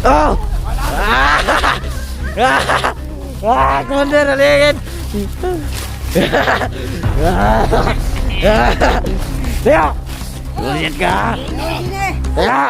Oh! Commander, halingin! Teo! Ulit ka! Teo!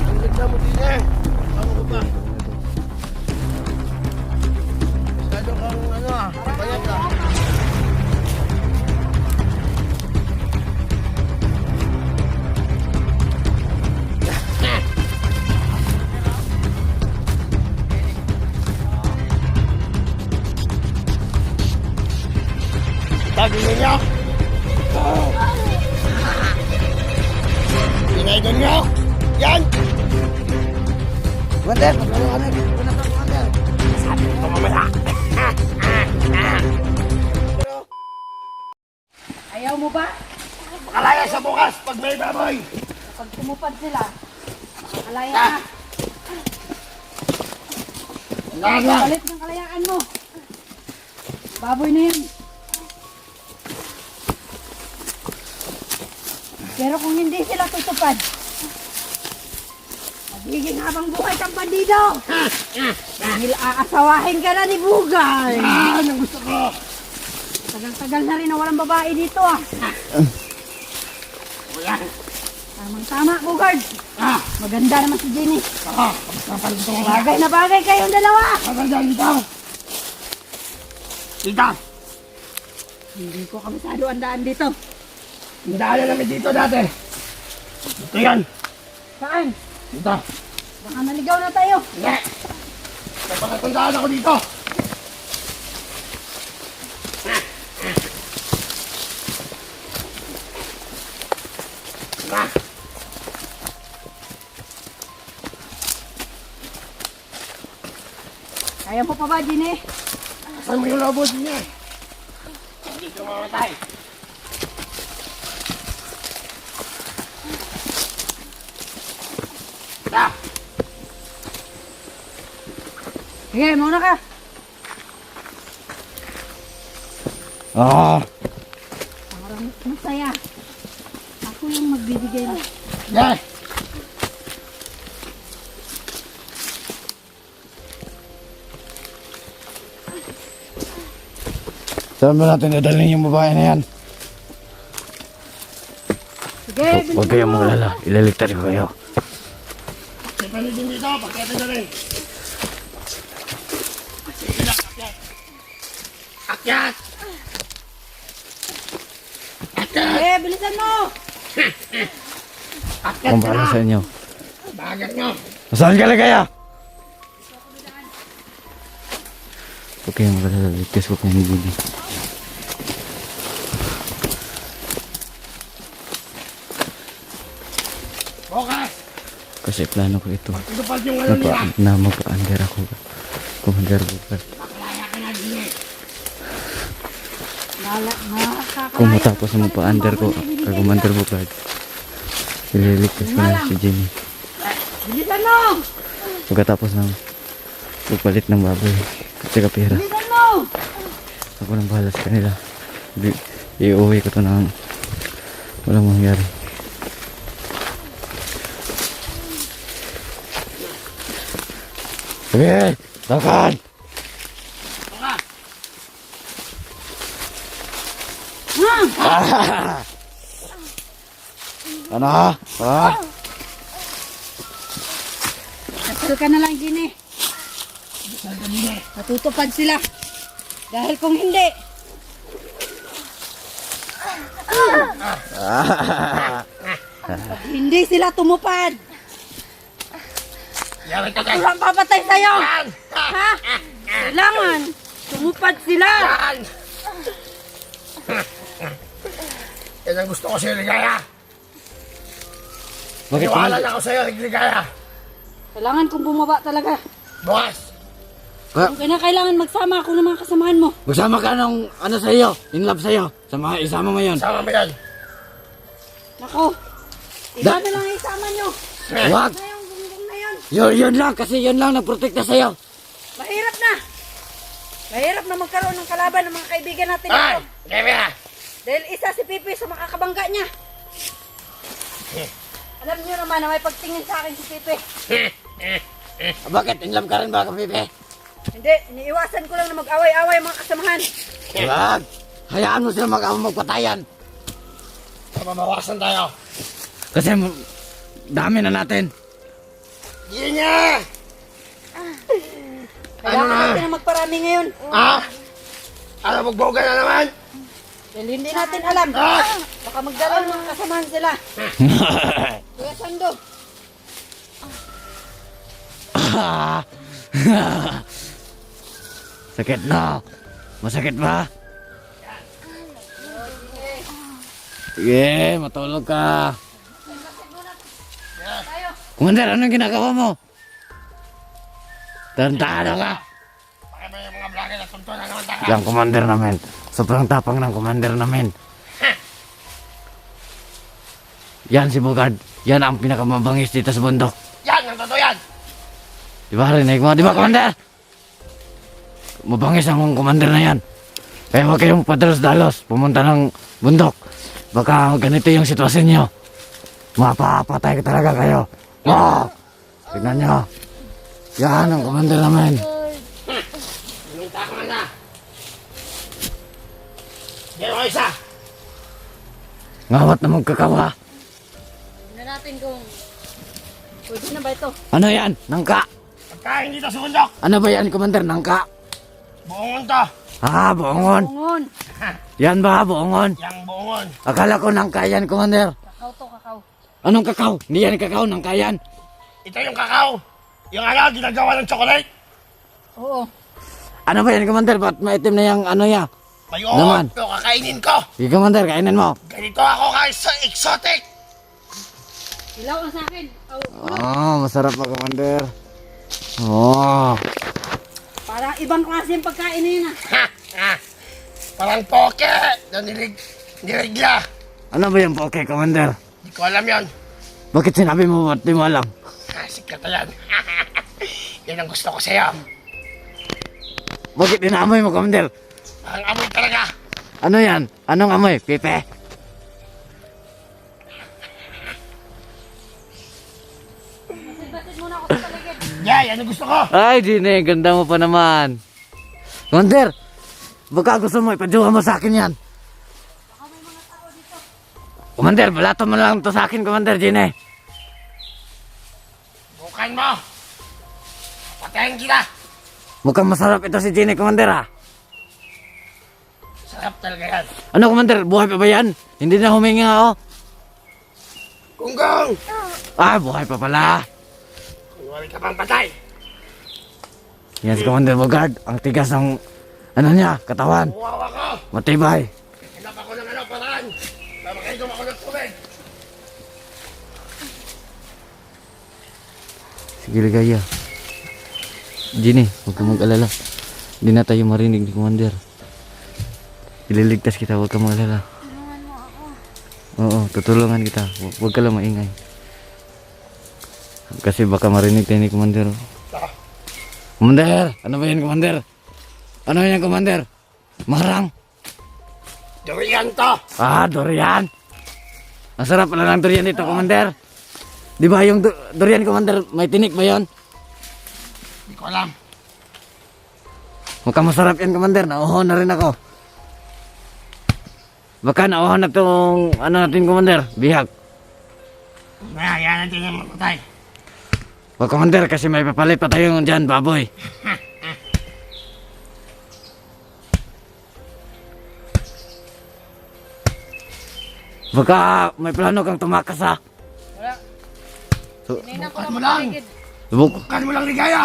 Ulit na mo din eh. Ano ko ba? Masyado kang bayad ka. Tagin niyo! Inaidon niyo! Yan! Commander, magkakaroon ka na. Commander. Sabi ko mamaya! Ayaw mo ba? Makalaya sa bukas pag may baboy! Pag tumupad sila, kalaya na. Laga! Balik ng kalayaan mo. Baboy na yan. Pero kung hindi sila tutupad, magiging habang buhay kang bandido. Dahil aasawahin ka na ni Bugay. Yan ang gusto ko! Tagal-tagal na rin na walang babae dito ah. Yan! Tamang-tama, Bugard. Maganda naman si Jenny. Kapalit ko nga! Bagay na bagay kayong dalawa. Kapalit dito! Dito! Hindi ko kabisado ang daan dito. Nadaanan namin dito dati! Dito yan! Saan? Dito! Baka naligaw na tayo. Hindi! Napakatandaan ako dito! Kaya mo pa ba, Jenny? Saan mo yung lobo niya? Hindi ka mamatay! Ah! Sige, muna ka. Ah! Parang masaya. Ako yung magbibigay na. Yeah! Saan ba natin dadalhin yung babae na yan? Sige, Huwag kayong magalala. Ilaligtas ko kayo. Pagkakali din dito! Pagkakali na rin! Sige lang! Akyat! Akyat! Akyat! sige, bilisan mo. Akyat Kung ka para na! sa inyo. Bagat nyo! Saan ka lang kaya? Huwag kayong magalala. Ligtas ko kayo ni Bibi. Bukas! Kasi plano ko ito. Tinupad yung ano nila! Na magpa-under ako. Commander Bugard. Makalaya ka na din eh! Nakakakalaya. Kung matapos na magpa-under ko kay Commander Bugard, ililigtas ko na si Jenny. Bilisan mo. Pagkatapos ng pagpalit ng baboy at saka pera, Bilisan mo. ako nang bahala sa kanila. Iuwi ko to nang walang mangyari. Sige! Lakad! Ah! Ano ha? Ha? Kasal ka na lang, Jenny. Matutupad sila. Dahil kung hindi, pag hindi sila tumupad, Yaman ka dyan! walang papatay sa'yo. Ha? Kailangan tumupad sila. Yan! Yan ang gusto ko sa'yo, Ligaya! Bakit Iwala na ako sa'yo, Ligaya! Kailangan kong bumaba talaga. Bukas! Kaya kailangan magsama ako ng mga kasamahan mo. Magsama ka ng ano sa iyo, in love sa iyo. Isama mo 'yon. Sama mo yan! Nako, iba na lang isama nyo. Wag. Na yung gunggong na yun. Yun lang kasi yun lang nagprotekta sa iyo. Mahirap na. Mahirap na magkaroon ng kalaban ng mga kaibigan natin Ay! ito. Kaya na! Dahil isa si Pipi sa makakabangga niya. Alam niyo naman na may pagtingin sa akin si Pipi. Bakit? Inlam ka rin ba, Kapipe? Hindi, iniiwasan ko lang na mag-away-away ang mga kasamahan. Wag! Hayaan mo sila magpatayan. Mamawasan tayo. Kasi dami na natin. Hindi niya! Kailangan na? natin na magparami ngayon. Ah! Ano, magboga na naman? Dahil hindi natin alam. Ah! Baka magdalaw ng kasamahan sila. Kuya Sando. Sakit na. Masakit ba? Sige, matulog ka. Commander, anong ginagawa mo? Tantado ka. Baka may mga vlogger na tunto na naman tayo. Yang commander namin. Sobrang tapang ng commander namin. Yan si Bugard. Yan ang pinakamabangis dito sa bundok. Yan! Ang totoo yan! Di ba rinig mo? Di ba commander? Mabangis ang commander na yan. Kaya huwag kayong padalos-dalos. Pumunta ng bundok. Baka ganito yung sitwasyon nyo. Mapapatay talaga kayo. Wow! Tignan nyo. Yan ang commander namin. Pinunta ko na! Yan ako isa! Ngawat na magkakawa. Tignan natin kung pwede na ba ito. Ano yan? Nangka. Pagkain dito sa bundok! Ano ba yan, commander? Nangka? Buongon to! Ah, buongon. Bungon. Yan ba, buongon? Yang buongon! Akala ko nangka yan, commander. Kakao to, kakao. Anong kakao? Hindi yan kakao, nangka yan. Ito yung kakao! Yung ano, ginagawa ng chocolate! Oo. Ano ba yan, commander? Ba't maitim na yung ano ya? May Naman. ito, kakainin ko! Sige, commander, kainin mo. Ganito ako sa exotic! Ilaw ang sa akin. Oh, masarap pa, commander. Oh. Parang ibang klase yung pagkain na yun ah. Ha! Ha! Parang poke! Na nirigla! Ano ba yung poke, commander? Hindi ko alam yan. Bakit sinabi mo ba't di mo alam? Sikreto yan. Yan ang gusto ko sa'yo. Bakit inaamoy mo, commander? Ang amoy talaga. Ano yan? Anong amoy? Pipe? Basit muna ako sa paligid. Yeah, yan ang gusto ko. Ay, Gine, ganda mo pa naman. Commander, baka gusto mo, ipadyuhan mo sa akin yan. Commander, balato mo lang to sa akin, Commander, Gine. Bukan mo. Patayin kita. Mukhang masarap ito si Gine, Commander, ha? Sarap talaga yan. Ano, Commander, buhay pa ba yan? Hindi na huminga, oh. Gunggong! Ah, buhay pa pala. Kunwari ka pang patay. Yan si Commander Bogard, ang tigas ng, ano niya, katawan. Buwawa ko. Matibay. Hinap ako ng ano, paraan. Papakainom ako ng tubig. Sige, ligaya. Gine, huwag kang mag-alala. Hindi na tayo marinig ni Commander. Ililigtas kita, huwag kang mag-alala. Tulungan mo ako. Oo, tutulungan kita. Huwag ka lang maingay. Kasi baka marinig tayo ni Commander. Ah, Commander! Ano ba yan, Commander? Ano yan, Commander? Marang? durian to. Ah, durian! Ang sarap pala ng durian dito, Commander. Di ba yung durian, Commander, may tinik ba yun? Hindi ko alam. Mukhang masarap yan, Commander. Nauho na rin ako. Baka nauho na itong, ano natin, Commander, bihag. Kaya, yan natin yung matay. Wag, Commander, kasi may papalit pa tayo dyan, baboy. Baka may plano kang tumakas, ha? Wala. So, Tininan ko Bukan lang mo ang lang. paligid. Lubog. Bukan mo lang ligaya.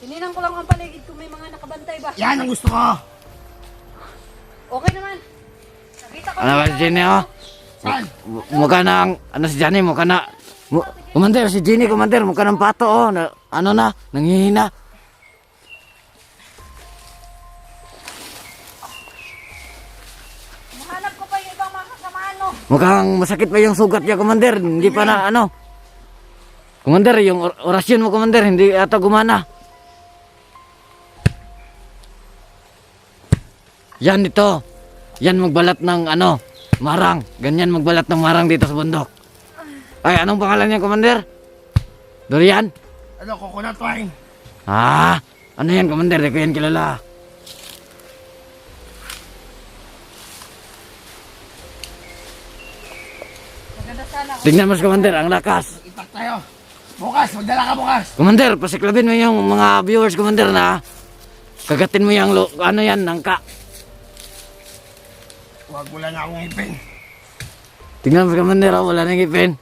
Tininan ko lang ang paligid kung may mga nakabantay ba. Yan ang gusto ko. Okay naman. Nakita ko Ano ba si Jenny, oh? Saan? Mukha na ang, ano si Jenny, mukha na. Commander, si Jenny, Commander, mukha ng pato, oh. Na, ano na, nanghihina. Mahanap ko pa yung ibang mga kasamahan mo. Mukhang masakit pa yung sugat niya, Commander. Hindi pa na, ano. Commander, yung orasyon mo, Commander, hindi ata gumana. Yan ito. Yan magbalat ng ano, marang. Ganyan magbalat ng marang dito sa bundok. Ay, anong pangalan niya, Commander? Durian? Ano, coconut wine. Ah, ano yan, Commander? Di ko yan kilala. Maganda sana. Tingnan mo, Commander, ang lakas. Itak tayo. Bukas, magdala ka bukas. Commander, pasiklabin mo yung mga viewers, Commander, na kagatin mo yung, ano yan, nangka. Huwag mo lang akong ipin. Tingnan mo, Commander, oh, wala nang ipin.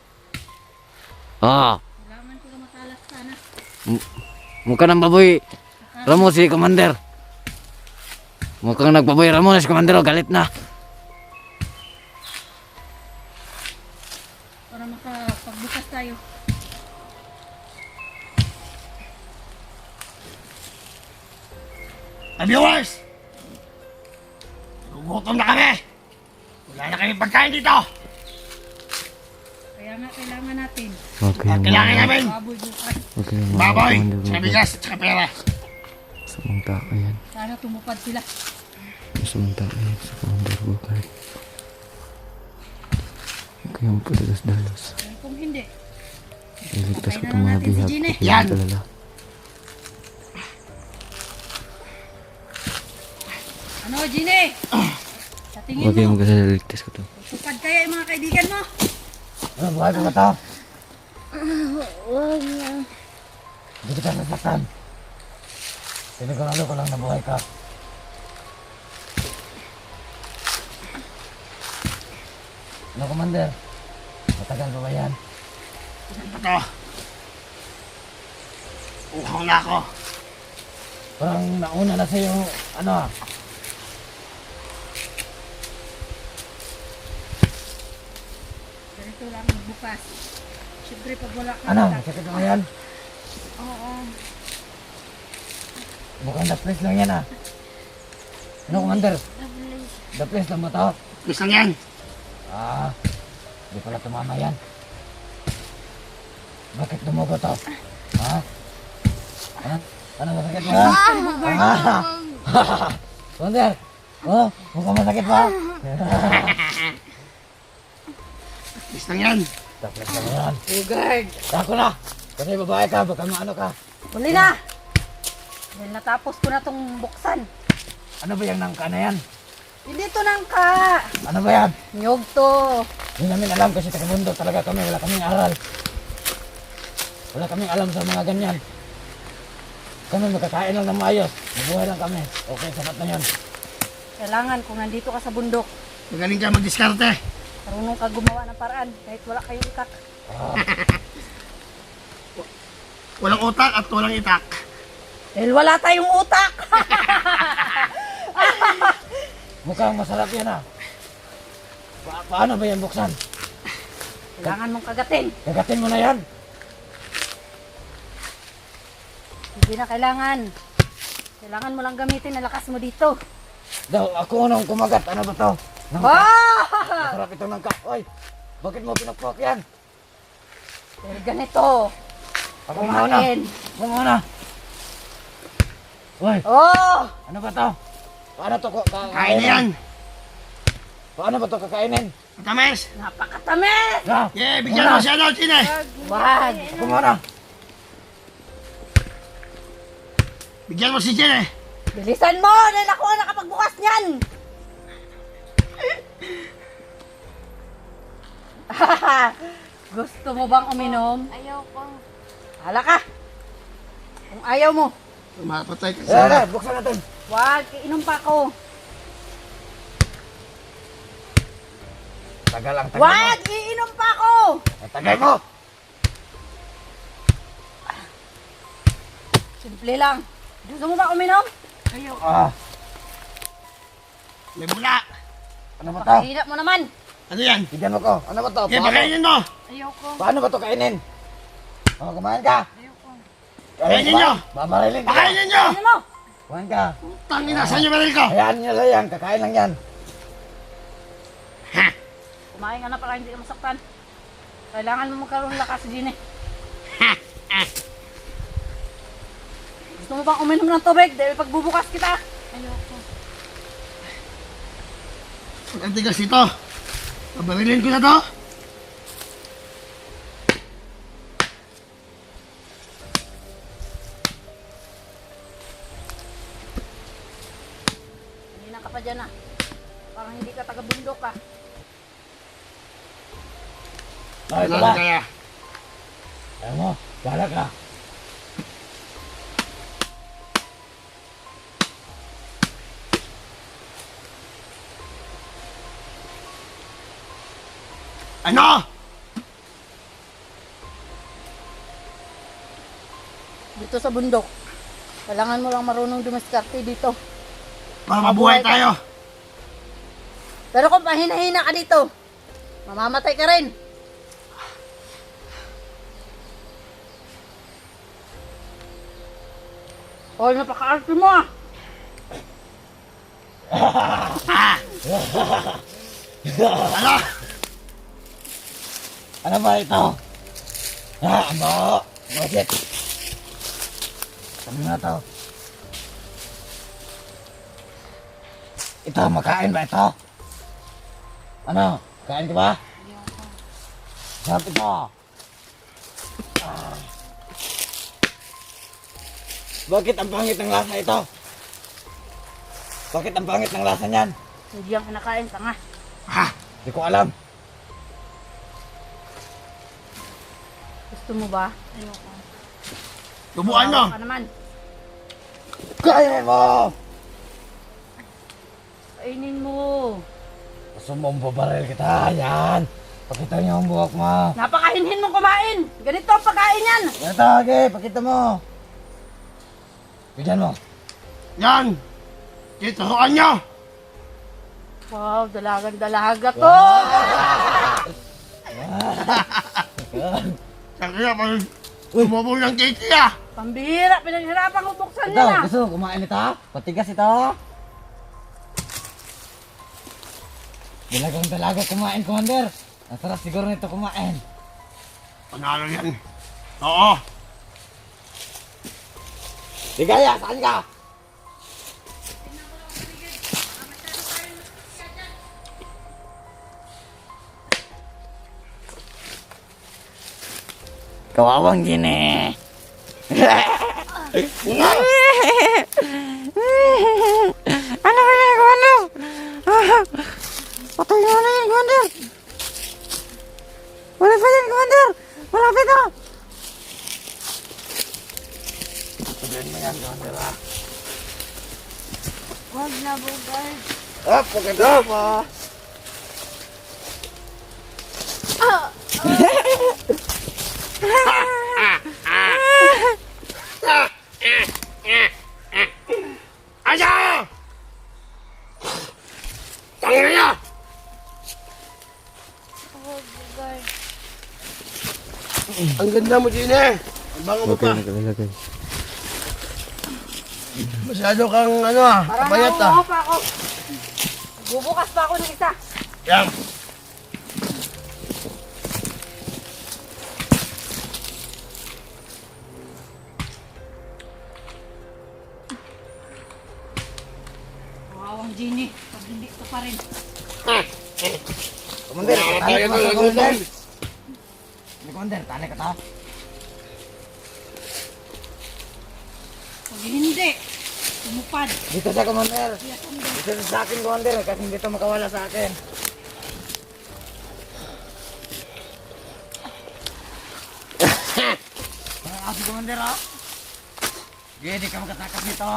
Ah, Kailangan ko na matalas sana. mukha ng baboy. Ramos si Commander. Mukhang nagbaboy Ramos si Commander, oh, galit na. Para makapagbukas tayo. Viewers! Gugutom na kami. Wala na kami pagkain dito. Kaya nga kailangan natin. Okay, Ang kailangan namin, Baboy bukas. okay, baboy, tsaka bigas, tsaka pera. Samantaka yan. Sana tumupad sila. Samantaka yan sa Commander Bukay. Okay, yung padalas-dalas. Pero kung hindi, Iligtas ko Patay na itong mga natin si bihag. Gine. Huwag Yan. magalala. ano, Gine? Sa tingin Huwag kayong mo, magalala, iligtas ko ito. tupad kaya yung mga kaibigan mo? Ano, buhay ko ba ito? Huwag na. Hindi kita nasaktan. Sinigurado ko lang na buhay ka. Ano, Commander? Matagal pa ba yan? Ito. Uhaw na ako. Parang nauna na sa'yo, ano, Ganito lang bukas. Siyempre pag wala ka ano, kontak. sakit mo yan? Oo. Mukhang the place lang yan, ah. Ano, Commander? The place lang ba ito? Gusto yan. Ah, di pala tumama yan. Bakit dumugo to? Ha? Ha? Ano masakit mo? Ah! Commander! Oh, mukhang masakit pa. Gusto yan. Tapos na yan. Bugard. Ako na! Kasi babae ka, baka maano ka. Huli na! Dahil natapos ko na tong buksan. Ano ba yung nangka na yan? Hindi to nang ka. Ano ba yan? Nyog to. Hindi namin alam kasi taga-mundo talaga kami. Wala kaming aral. Wala kaming alam sa mga ganyan. Kami magkakain lang ng maayos. Mabuhay lang kami. Okay, sapat na yan. Kailangan kung nandito ka sa bundok, Magaling ka magdiskarte. marunong ka gumawa ng paraan kahit wala kayong itak. Walang utak at walang itak. Dahil wala tayong utak. Mukhang masarap yan ah. Paano ba yan buksan? Kailangan mong kagatin. Kagatin mo na yan. Hindi na kailangan. Kailangan mo lang gamitin ang lakas mo dito. Daw, ako nung kumagat. Ano ba to? Nangka. Ah! Masarap itong nangka. Oy, bakit mo pinakpak yan? Dahil ganito. Ako muna. Kumain. Ako muna. Oy, Oh! ano ba to? Paano to? Kain na yan. Paano ba to kakainin? Matamis. Napakatamis! Na, Yeah, bigyan mo siya daw, Chine. Wag! ako muna. Bigyan mo si Chine. Bilisan mo! Dahil ako ang nakapagbukas niyan! Gusto mo bang uminom? Ayaw ko. Hala ka! Kung ayaw mo, Mapatay ka Yan na, sa... buksan natin. wag, iinom pa ako. Tagal ang tagal mo. Wag, iinom pa ako! Ang tagal mo. Simple lang. Gusto mo ba uminom? Ayaw. Ah, May bula. ano ba to? Pakahirap mo naman. Ano yan? Bigyan mo ko. Ano ba to? Yeah, pakainin mo. Ayaw ko. Paano ba to kainin? Oh, kumain ka. Ayaw ko. Kainin nyo. Babarilin ka. Pakainin nyo. Ano mo? Kumain ka. Tangina, saan yung baril ko? Hayaan nyo lang yan. Kakain lang yan. Kumain ka na para hindi ka masaktan. Kailangan mo magkaroon ng lakas din eh. Gusto mo bang uminom ng tubig dahil pagbubukas kita? Ayaw ko. Ang tigas ito. Pabarilin ko na to. Kanina ka pa dyan ah. Parang hindi ka taga-bundok ah. Oh, ito Ano ba? kaya? Ayaw mo, bahala ka. Ano? Dito sa bundok. Kailangan mo lang marunong dumiskarte dito. Para mabuhay tayo. Pero kung mahina-hina ka dito, mamamatay ka rin. Oh, napaka-arte mo ah. Ano? Ano ba ito? Ang baho. Bakit? Ano na to? Ito, makain ba ito? Ano? Kain ka ba? Sarap ito. Bakit ang pangit ng lasa ito? Bakit ang pangit ng lasa niyan? Hindi yan kinakain, tanga. Hindi ko alam. Gusto mo ba? Ayoko. Tubuan mo. Kawawa ka naman. Kaya mo! Kainin mo. Gusto mong babaril kita. Yan. Pakita niyo ang buhok mo. Napakahinhin mo kumain. Ganito ang pagkain yan. Ito, okay. Pakita mo. Bigyan mo. Yan. Tituruan nyo. Wow, dalagang-dalaga to. Saan kaya pag umubol ng kiki ah? Pambihira, pinaghirapan ko buksan Ito, nila. gusto mo kumain ito? Patigas ito. Dalagang dalaga kumain, Commander. Ang sarap siguro nito kumain. Panalo yan. Oo. Ligaya, saan ka? Kawawang gini. Ano ba yan, Commander? Patay nga na yan, Commander. Wala pa yan, Commander. Malapit na. Sabihin mo yan, Commander, ha? Huwag na, Bugard. Ah, pagkanda pa. Aja! Tangin niya! Huwag, Bugard. Ang ganda mo din eh. Ang bango mo pa. Masyado kang ano ah, Parang kabayat ah. nauuhaw pa ako. Bubukas pa ako ng isa. Yan. Wow, ang Genie. Pag hindi ko pa rin. Commander, Wala tali tayo ka ba sa ng Commander? gutom. Hindi, Commander, tali ka to. Pag hindi, tumupad. Dito sa Commander. Dito sa akin, Commander, kasi hindi to makawala sa akin. Mga aso, Commander, ha? Sige, di ka makatakas dito.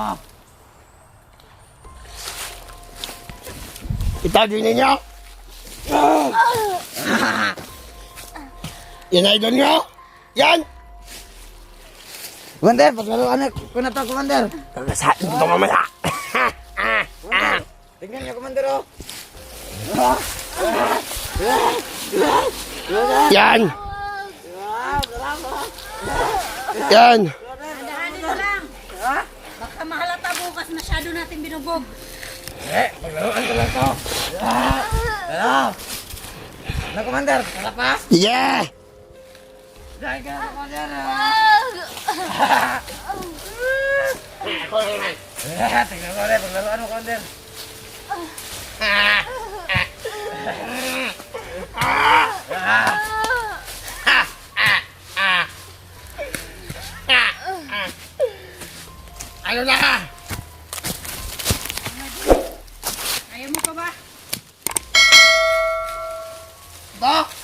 Itagin ninyo. Yan ay doon nyo. Yan. Commander, paglaruan ko na to, Commander. Kagasain ko ito mamaya. Tingnan niyo, Commander, oh. Yan. Yan. Dahanin mo lang. Baka mahalata bukas masyado natin binubog. Paglaruan ko lang to. Hello. Ano, Commander? Sarap pa? Yeah. Dahil ka na, Commander. Tingnan ko ulit, paglaruan mo, Commander. Ano na? Ayaw mo pa ba? Dok!